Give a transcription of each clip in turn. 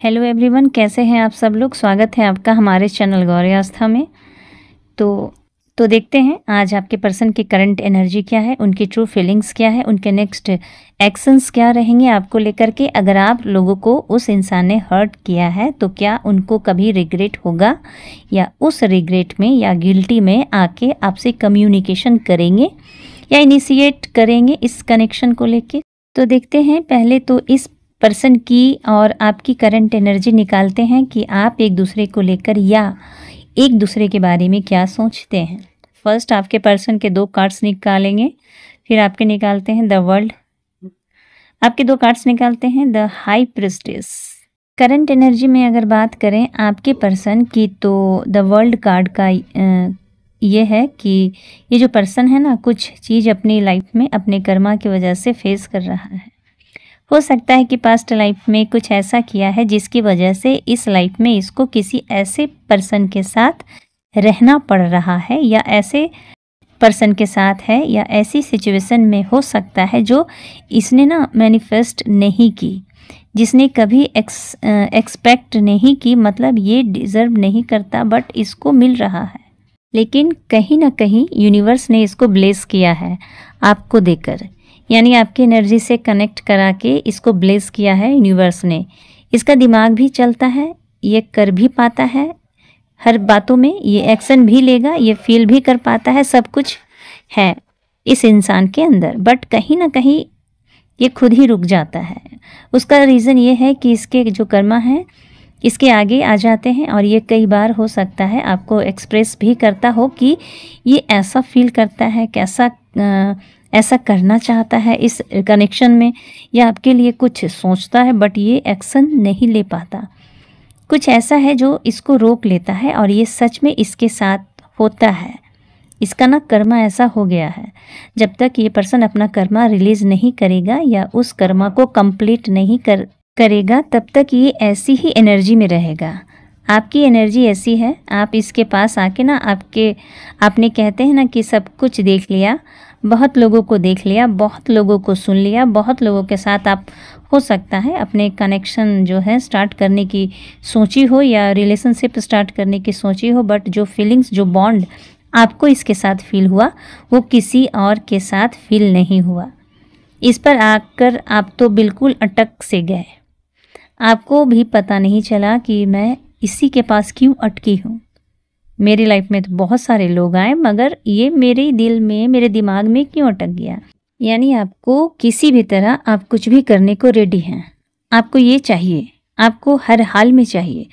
Hello everyone, कैसे हैं आप सब लोग। स्वागत है आपका हमारे चैनल गौरी आस्था में। तो देखते हैं आज आपके पर्सन की करंट एनर्जी क्या है, उनकी ट्रू फीलिंग्स क्या है, उनके नेक्स्ट एक्शंस क्या रहेंगे आपको लेकर के। अगर आप लोगों को उस इंसान ने हर्ट किया है तो क्या उनको कभी रिग्रेट होगा या उस रिग्रेट में या गिल्टी में आके आपसे कम्युनिकेशन करेंगे या इनिशिएट करेंगे इस कनेक्शन को लेके। तो देखते हैं पहले तो इस पर्सन की और आपकी करंट एनर्जी निकालते हैं कि आप एक दूसरे को लेकर या एक दूसरे के बारे में क्या सोचते हैं। फर्स्ट आपके पर्सन के 2 कार्ड्स निकालेंगे, फिर आपके निकालते हैं द वर्ल्ड। आपके 2 कार्ड्स निकालते हैं the high priestess. Current energy में अगर बात करें आपके पर्सन की तो द वर्ल्ड कार्ड का ये है कि ये जो पर्सन है ना, कुछ चीज़ अपनी लाइफ में अपने कर्मा की वजह से फेस कर रहा है। हो सकता है कि पास्ट लाइफ में कुछ ऐसा किया है जिसकी वजह से इस लाइफ में इसको किसी ऐसे पर्सन के साथ रहना पड़ रहा है या ऐसे पर्सन के साथ है या ऐसी सिचुएशन में हो सकता है जो इसने ना मैनिफेस्ट नहीं की, जिसने कभी एक्सपेक्ट नहीं की, मतलब ये डिज़र्व नहीं करता बट इसको मिल रहा है। लेकिन कहीं ना कहीं यूनिवर्स ने इसको ब्लेस किया है आपको देकर, यानी आपकी एनर्जी से कनेक्ट करा के इसको ब्लेस किया है यूनिवर्स ने। इसका दिमाग भी चलता है, ये कर भी पाता है हर बातों में, ये एक्शन भी लेगा, ये फील भी कर पाता है, सब कुछ है इस इंसान के अंदर। बट कहीं ना कहीं ये खुद ही रुक जाता है। उसका रीज़न ये है कि इसके जो कर्मा हैं इसके आगे आ जाते हैं और ये कई बार हो सकता है आपको एक्सप्रेस भी करता हो कि ये ऐसा फील करता है, कैसा ऐसा करना चाहता है इस कनेक्शन में, या आपके लिए कुछ सोचता है बट ये एक्शन नहीं ले पाता। कुछ ऐसा है जो इसको रोक लेता है और ये सच में इसके साथ होता है। इसका ना कर्मा ऐसा हो गया है, जब तक ये पर्सन अपना कर्मा रिलीज़ नहीं करेगा या उस कर्मा को कंप्लीट नहीं करेगा तब तक ये ऐसी ही एनर्जी में रहेगा। आपकी एनर्जी ऐसी है, आप इसके पास आके ना आपने कहते हैं ना कि सब कुछ देख लिया, बहुत लोगों को देख लिया, बहुत लोगों को सुन लिया, बहुत लोगों के साथ आप हो सकता है अपने कनेक्शन जो है स्टार्ट करने की सोची हो या रिलेशनशिप स्टार्ट करने की सोची हो, बट जो फीलिंग्स, जो बॉन्ड आपको इसके साथ फील हुआ वो किसी और के साथ फील नहीं हुआ। इस पर आकर आप तो बिल्कुल अटक से गए। आपको भी पता नहीं चला कि मैं इसी के पास क्यों अटकी हूँ। मेरी लाइफ में तो बहुत सारे लोग आए मगर ये मेरे दिल में, मेरे दिमाग में क्यों अटक गया। यानी आपको किसी भी तरह आप कुछ भी करने को रेडी हैं। आपको ये चाहिए, आपको हर हाल में चाहिए,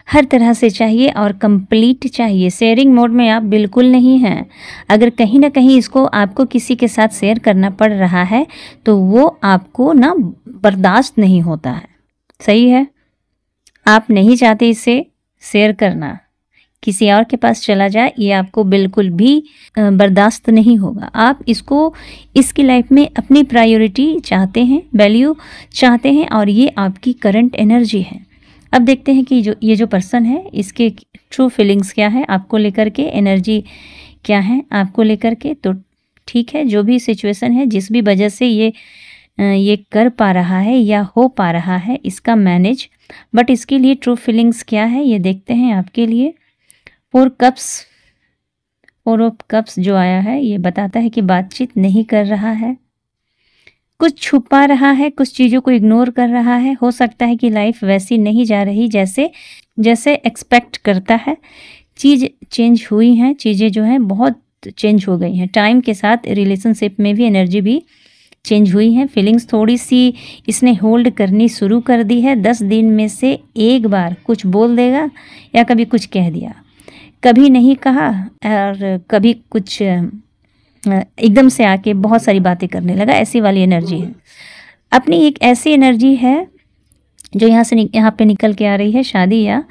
हर तरह से चाहिए और कंप्लीट चाहिए। शेयरिंग मोड में आप बिल्कुल नहीं हैं। अगर कहीं ना कहीं इसको आपको किसी के साथ शेयर करना पड़ रहा है तो वो आपको ना बर्दाश्त नहीं होता है। सही है, आप नहीं चाहते इसे शेयर करना, किसी और के पास चला जाए, ये आपको बिल्कुल भी बर्दाश्त नहीं होगा। आप इसको, इसकी लाइफ में अपनी प्रायोरिटी चाहते हैं, वैल्यू चाहते हैं और ये आपकी करंट एनर्जी है। अब देखते हैं कि ये जो पर्सन है इसके ट्रू फीलिंग्स क्या है आपको लेकर के, एनर्जी क्या है आपको लेकर के। तो ठीक है, जो भी सिचुएशन है, जिस भी वजह से ये कर पा रहा है या हो पा रहा है इसका मैनेज, बट इसके लिए ट्रू फीलिंग्स क्या है ये देखते हैं आपके लिए। 4 ऑफ कप्स जो आया है ये बताता है कि बातचीत नहीं कर रहा है, कुछ छुपा रहा है, कुछ चीज़ों को इग्नोर कर रहा है। हो सकता है कि लाइफ वैसी नहीं जा रही जैसे एक्सपेक्ट करता है। चीज़ चेंज हुई हैं, चीज़ें जो हैं बहुत चेंज हो गई हैं। टाइम के साथ रिलेशनशिप में भी एनर्जी भी चेंज हुई है। फीलिंग्स थोड़ी सी इसने होल्ड करनी शुरू कर दी है। 10 दिन में से एक बार कुछ बोल देगा या कभी कुछ कह दिया, कभी नहीं कहा और कभी कुछ एकदम से आके बहुत सारी बातें करने लगा। ऐसी वाली एनर्जी है। अपनी एक ऐसी एनर्जी है जो यहाँ पे निकल के आ रही है। शादी या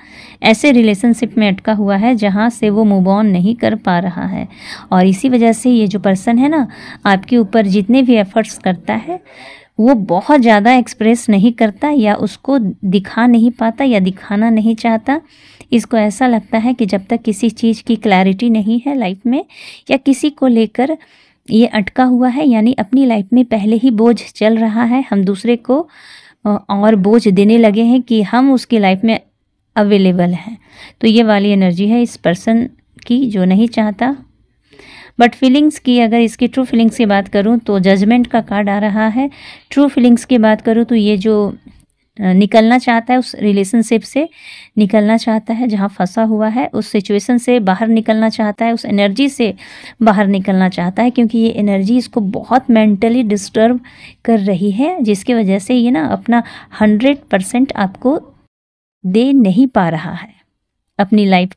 ऐसे रिलेशनशिप में अटका हुआ है जहाँ से वो मूव ऑन नहीं कर पा रहा है और इसी वजह से ये जो पर्सन है ना आपके ऊपर जितने भी एफर्ट्स करता है वो बहुत ज़्यादा एक्सप्रेस नहीं करता या उसको दिखा नहीं पाता या दिखाना नहीं चाहता। इसको ऐसा लगता है कि जब तक किसी चीज़ की क्लैरिटी नहीं है लाइफ में या किसी को लेकर ये अटका हुआ है, यानी अपनी लाइफ में पहले ही बोझ चल रहा है, हम दूसरे को और बोझ देने लगे हैं कि हम उसकी लाइफ में अवेलेबल हैं। तो ये वाली एनर्जी है इस पर्सन की जो नहीं चाहता। बट फीलिंग्स की, अगर इसकी ट्रू फीलिंग्स की बात करूं तो जजमेंट का कार्ड आ रहा है। ट्रू फीलिंग्स की बात करूं तो ये जो निकलना चाहता है, उस रिलेशनशिप से निकलना चाहता है जहां फंसा हुआ है, उस सिचुएशन से बाहर निकलना चाहता है, उस एनर्जी से बाहर निकलना चाहता है, क्योंकि ये एनर्जी इसको बहुत मेंटली डिस्टर्ब कर रही है, जिसकी वजह से ये ना अपना 100% आपको दे नहीं पा रहा है। अपनी लाइफ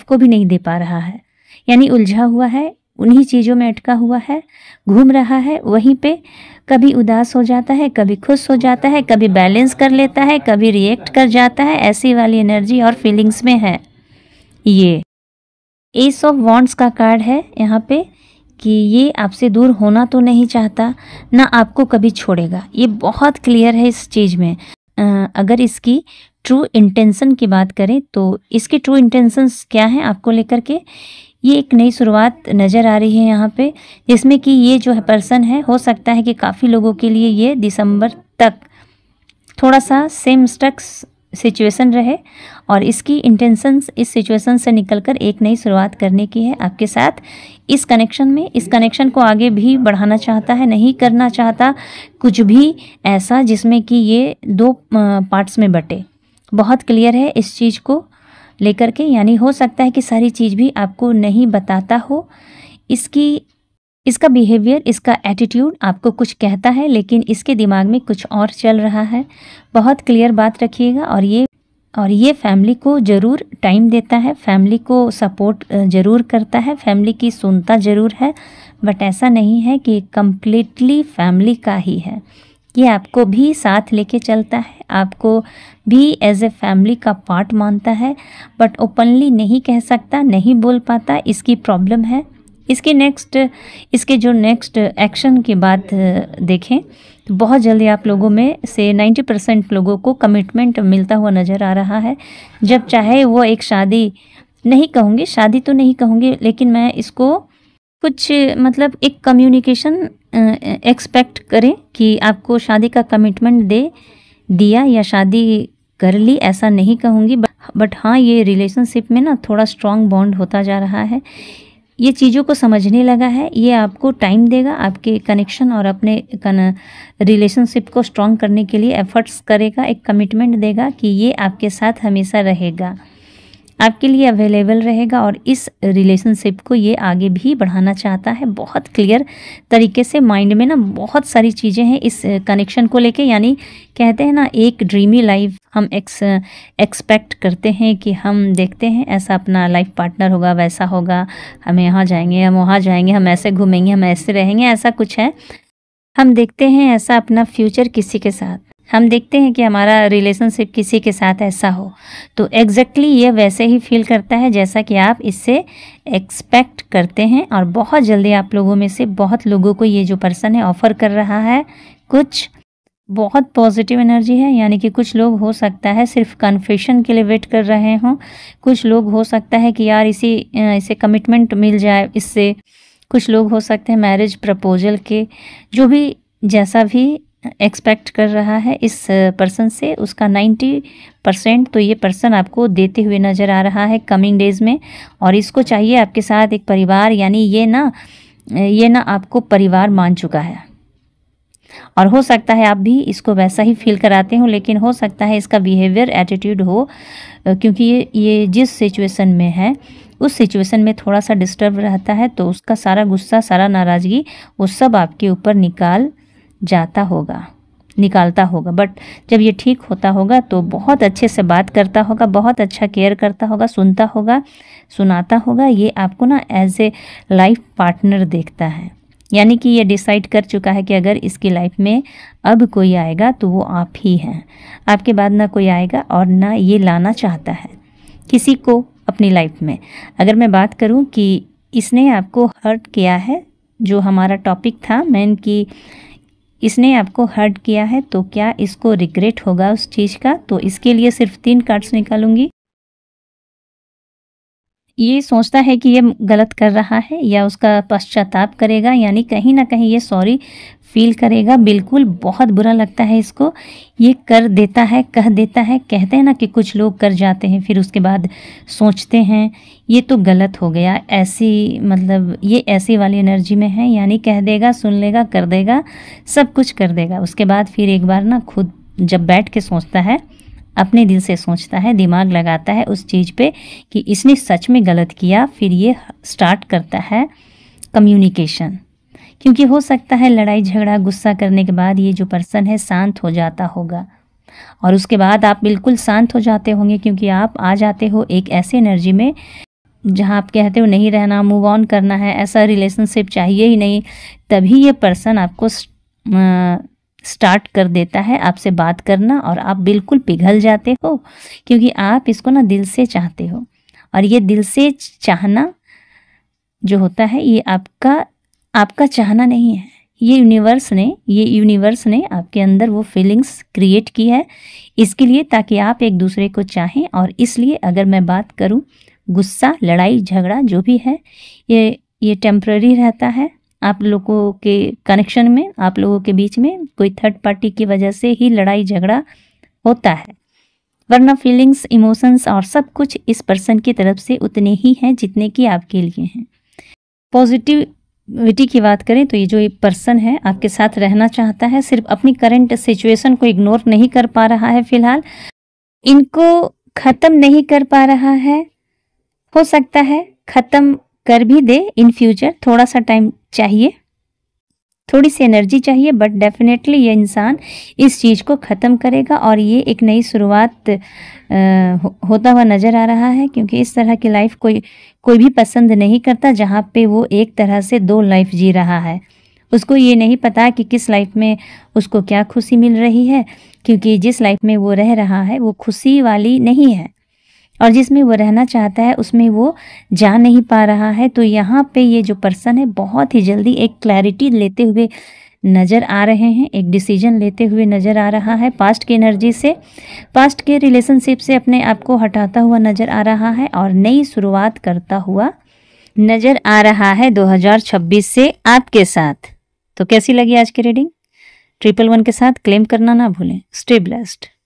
को भी नहीं दे पा रहा है, यानी उलझा हुआ है, उन्हीं चीज़ों में अटका हुआ है, घूम रहा है वहीं पे। कभी उदास हो जाता है, कभी खुश हो जाता है, कभी बैलेंस कर लेता है, कभी रिएक्ट कर जाता है। ऐसी वाली एनर्जी और फीलिंग्स में है ये। एस ऑफ वॉन्ड्स का कार्ड है यहाँ पे कि ये आपसे दूर होना तो नहीं चाहता, ना आपको कभी छोड़ेगा। ये बहुत क्लियर है इस चीज़ में। अगर इसकी ट्रू इंटेंशन की बात करें तो इसके ट्रू इंटेंशंस क्या हैं आपको लेकर के, ये एक नई शुरुआत नज़र आ रही है यहाँ पे, जिसमें कि ये जो है पर्सन है, हो सकता है कि काफ़ी लोगों के लिए ये दिसंबर तक थोड़ा सा सेम स्टक सिचुएशन रहे, और इसकी इंटेंशंस इस सिचुएशन से निकलकर एक नई शुरुआत करने की है आपके साथ। इस कनेक्शन में, इस कनेक्शन को आगे भी बढ़ाना चाहता है, नहीं करना चाहता कुछ भी ऐसा जिसमें कि ये दो पार्ट्स में बटे। बहुत क्लियर है इस चीज़ को लेकर के, यानी हो सकता है कि सारी चीज़ भी आपको नहीं बताता हो। इसका बिहेवियर, इसका एटीट्यूड आपको कुछ कहता है, लेकिन इसके दिमाग में कुछ और चल रहा है। बहुत क्लियर बात रखिएगा। और ये फैमिली को ज़रूर टाइम देता है, फैमिली को सपोर्ट ज़रूर करता है, फैमिली की सुनता ज़रूर है, बट ऐसा नहीं है कि कम्प्लीटली फैमिली का ही है। ये आपको भी साथ लेके चलता है, आपको भी एज ए फैमिली का पार्ट मानता है, बट ओपनली नहीं कह सकता, नहीं बोल पाता, इसकी प्रॉब्लम है। इसके जो नेक्स्ट एक्शन की बात देखें तो बहुत जल्दी आप लोगों में से 90% लोगों को कमिटमेंट मिलता हुआ नज़र आ रहा है। जब चाहे वो एक शादी तो नहीं कहूँगी, लेकिन मैं इसको कुछ मतलब एक कम्युनिकेशन एक्सपेक्ट करें कि आपको शादी का कमिटमेंट दिया या शादी कर ली, ऐसा नहीं कहूँगी, बट हाँ, ये रिलेशनशिप में ना थोड़ा स्ट्रॉन्ग बॉन्ड होता जा रहा है। ये चीज़ों को समझने लगा है, ये आपको टाइम देगा, आपके कनेक्शन और अपने रिलेशनशिप को स्ट्रॉन्ग करने के लिए एफर्ट्स करेगा, एक कमिटमेंट देगा कि ये आपके साथ हमेशा रहेगा, आपके लिए अवेलेबल रहेगा, और इस रिलेशनशिप को ये आगे भी बढ़ाना चाहता है। बहुत क्लियर तरीके से माइंड में ना बहुत सारी चीज़ें हैं इस कनेक्शन को लेके, यानी कहते हैं ना एक ड्रीमी लाइफ हम एक्सपेक्ट करते हैं कि हम देखते हैं ऐसा अपना लाइफ पार्टनर होगा, वैसा होगा, हम यहाँ जाएंगे, हम वहाँ जाएंगे, हम ऐसे घूमेंगे, हम ऐसे रहेंगे, ऐसा कुछ है। हम देखते हैं ऐसा अपना फ्यूचर किसी के साथ, हम देखते हैं कि हमारा रिलेशनशिप किसी के साथ ऐसा हो, तो एग्जैक्टली ये वैसे ही फील करता है जैसा कि आप इससे एक्सपेक्ट करते हैं। और बहुत जल्दी आप लोगों में से बहुत लोगों को ये जो पर्सन है ऑफ़र कर रहा है कुछ बहुत पॉजिटिव एनर्जी है, यानी कि कुछ लोग हो सकता है सिर्फ कन्फेशन के लिए वेट कर रहे हों, कुछ लोग हो सकता है कि यार इसे कमिटमेंट मिल जाए इससे, कुछ लोग हो सकते हैं मैरिज प्रपोजल के, जो भी जैसा भी एक्सपेक्ट कर रहा है इस पर्सन से, उसका 90% तो ये पर्सन आपको देते हुए नज़र आ रहा है कमिंग डेज़ में। और इसको चाहिए आपके साथ एक परिवार, यानी ये ना आपको परिवार मान चुका है, और हो सकता है आप भी इसको वैसा ही फील कराते हो, लेकिन हो सकता है इसका बिहेवियर, एटीट्यूड हो, क्योंकि ये जिस सिचुएशन में है उस सिचुएशन में थोड़ा सा डिस्टर्ब रहता है, तो उसका सारा गुस्सा, सारा नाराज़गी वो सब आपके ऊपर निकालता होगा। बट जब ये ठीक होता होगा तो बहुत अच्छे से बात करता होगा, बहुत अच्छा केयर करता होगा, सुनता होगा, सुनाता होगा। ये आपको ना एज ए लाइफ पार्टनर देखता है, यानी कि ये डिसाइड कर चुका है कि अगर इसकी लाइफ में अब कोई आएगा तो वो आप ही हैं, आपके बाद ना कोई आएगा, और ना ये लाना चाहता है किसी को अपनी लाइफ में। अगर मैं बात करूं कि इसने आपको हर्ट किया है, जो हमारा टॉपिक था मेन की, इसने आपको हर्ट किया है, तो क्या इसको रिग्रेट होगा उस चीज़ का? तो इसके लिए सिर्फ 3 कार्ड्स निकालूंगी। ये सोचता है कि ये गलत कर रहा है या उसका पश्चाताप करेगा, यानी कहीं ना कहीं ये सॉरी फील करेगा। बिल्कुल बहुत बुरा लगता है इसको, ये कर देता है, कह देता है। कहते हैं ना कि कुछ लोग कर जाते हैं फिर उसके बाद सोचते हैं ये तो गलत हो गया, ऐसी मतलब ये ऐसी वाली एनर्जी में है, यानी कह देगा, सुन लेगा, कर देगा, सब कुछ कर देगा। उसके बाद फिर एक बार ना खुद जब बैठ के सोचता है, अपने दिल से सोचता है, दिमाग लगाता है उस चीज़ पे कि इसने सच में गलत किया, फिर ये स्टार्ट करता है कम्युनिकेशन। क्योंकि हो सकता है लड़ाई झगड़ा गुस्सा करने के बाद ये जो पर्सन है शांत हो जाता होगा, और उसके बाद आप बिल्कुल शांत हो जाते होंगे, क्योंकि आप आ जाते हो एक ऐसी एनर्जी में जहाँ आप कहते हो नहीं रहना, मूव ऑन करना है, ऐसा रिलेशनशिप चाहिए ही नहीं। तभी ये पर्सन आपको स्टार्ट कर देता है आपसे बात करना, और आप बिल्कुल पिघल जाते हो, क्योंकि आप इसको ना दिल से चाहते हो। और ये दिल से चाहना जो होता है ये आपका चाहना नहीं है, ये यूनिवर्स ने आपके अंदर वो फीलिंग्स क्रिएट की है इसके लिए, ताकि आप एक दूसरे को चाहें। और इसलिए अगर मैं बात करूं, गुस्सा, लड़ाई झगड़ा जो भी है ये टेम्पररी रहता है। आप लोगों के कनेक्शन में, आप लोगों के बीच में कोई थर्ड पार्टी की वजह से ही लड़ाई झगड़ा होता है, वरना फीलिंग्स, इमोशंस और सब कुछ इस पर्सन की तरफ से उतने ही हैं जितने कि आपके लिए हैं। पॉजिटिविटी की बात करें तो ये जो पर्सन है आपके साथ रहना चाहता है, सिर्फ अपनी करंट सिचुएशन को इग्नोर नहीं कर पा रहा है, फिलहाल इनको ख़त्म नहीं कर पा रहा है। हो सकता है ख़त्म कर भी दे इन फ्यूचर, थोड़ा सा टाइम चाहिए, थोड़ी सी एनर्जी चाहिए, बट डेफिनेटली ये इंसान इस चीज़ को ख़त्म करेगा और ये एक नई शुरुआत होता हुआ नज़र आ रहा है। क्योंकि इस तरह की लाइफ कोई भी पसंद नहीं करता, जहाँ पे वो एक तरह से दो लाइफ जी रहा है। उसको ये नहीं पता कि किस लाइफ में उसको क्या खुशी मिल रही है, क्योंकि जिस लाइफ में वो रह रहा है वो खुशी वाली नहीं है, और जिसमें वो रहना चाहता है उसमें वो जा नहीं पा रहा है। तो यहाँ पे ये जो पर्सन है बहुत ही जल्दी एक क्लैरिटी लेते हुए नज़र आ रहे हैं, एक डिसीजन लेते हुए नज़र आ रहा है। पास्ट की एनर्जी से, पास्ट के रिलेशनशिप से अपने आप को हटाता हुआ नज़र आ रहा है और नई शुरुआत करता हुआ नज़र आ रहा है 2026 से आपके साथ। तो कैसी लगी आज की रीडिंग? 111 के साथ क्लेम करना ना भूलें। Stay blessed.